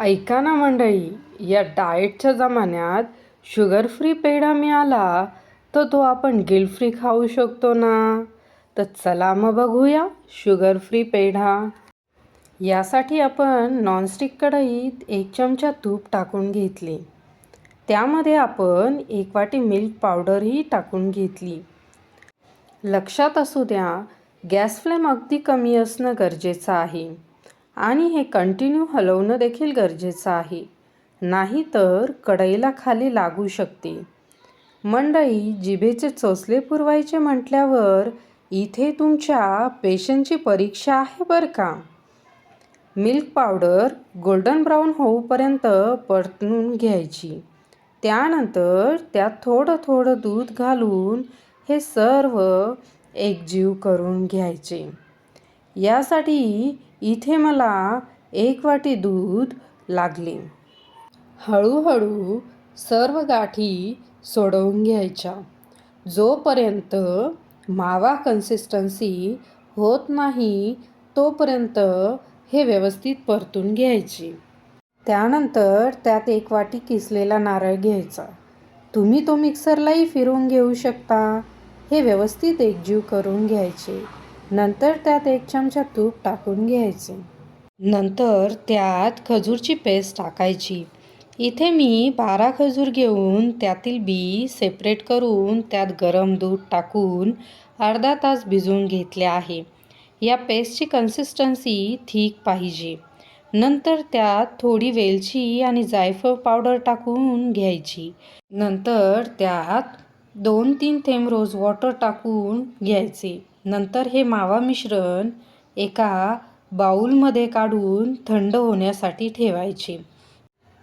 ऐका ना मंडळी, या डाएटच्या जमान्यात शुगर फ्री पेढा मिळाला तर तो आपण गिल्ट फ्री खाऊ शकतो ना. तर चला मग बघूया शुगर फ्री पेढा. यासाठी आपण नॉनस्टिक कढईत 1 चमचा तूप टाकून घेतले. त्यामध्ये आपण 1 वाटी मिल्क पावडरही टाकून घेतली. लक्षात असू द्या, गॅस फ्लेम अगदी कमी असणं गरजेचं आहे आणि हे कंटिन्यू हलवणं देखील गरजेचं आहे, नाहीतर कढईला खाली लागू शकते. मंडळी, जिभेचे चोचले पुरवायचे म्हटल्यावर इथे तुमच्या पेशन्सची परीक्षा आहे बरं का. मिल्क पावडर गोल्डन ब्राऊन होऊपर्यंत परतून घ्यायची. त्यानंतर त्यात थोडं थोडं दूध घालून हे सर्व एकजीव करून घ्यायचे. यासाठी इथे मला 1 वाटी दूध लागले. हळूहळू सर्व गाठी सोडवून घ्यायच्या. जोपर्यंत मावा कन्सिस्टन्सी होत नाही तोपर्यंत हे व्यवस्थित परतून घ्यायचे. त्यानंतर त्यात 1 वाटी किसलेला नारळ घ्यायचा. तुम्ही तो मिक्सरलाही फिरवून घेऊ शकता. हे व्यवस्थित एकजीव करून घ्यायचे. नंतर त्यात 1 चमचा तूप टाकून घ्यायचे. नंतर त्यात खजूरची पेस्ट टाकायची. इथे मी 12 खजूर घेऊन त्यातील बी सेपरेट करून त्यात गरम दूध टाकून अर्धा तास भिजवून घेतले आहे. या पेस्टची कन्सिस्टन्सी थिक पाहिजे. नंतर त्यात थोडी वेलची आणि जायफळ पावडर टाकून घ्यायची. नंतर त्यात 2-3 थेंब रोज वॉटर टाकून घ्यायचे. नंतर हे मावा मिश्रण एका बाउलमध्ये काढून थंड होण्यासाठी ठेवायचे.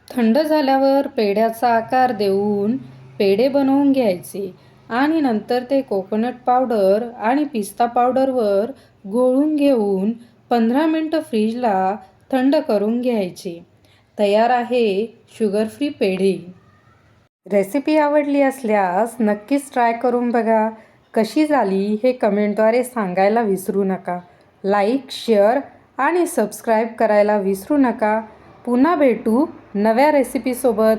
थंड झाल्यावर पेढ्याचा आकार देऊन पेढे बनवून घ्यायचे आणि नंतर ते कोकोनट पावडर आणि पिस्ता पावडरवर घोळून घेऊन 15 मिनिटं फ्रीजला थंड करून घ्यायचे. तयार आहे शुगर फ्री पेढे. रेसिपी आवडली असल्यास नक्कीच ट्राय करून बघा. कशी झाली हे कमेंटद्वारे सांगायला विसरू नका. लाईक, शेअर आणि सबस्क्राईब करायला विसरू नका. पुन्हा भेटू नव्या रेसिपीसोबत.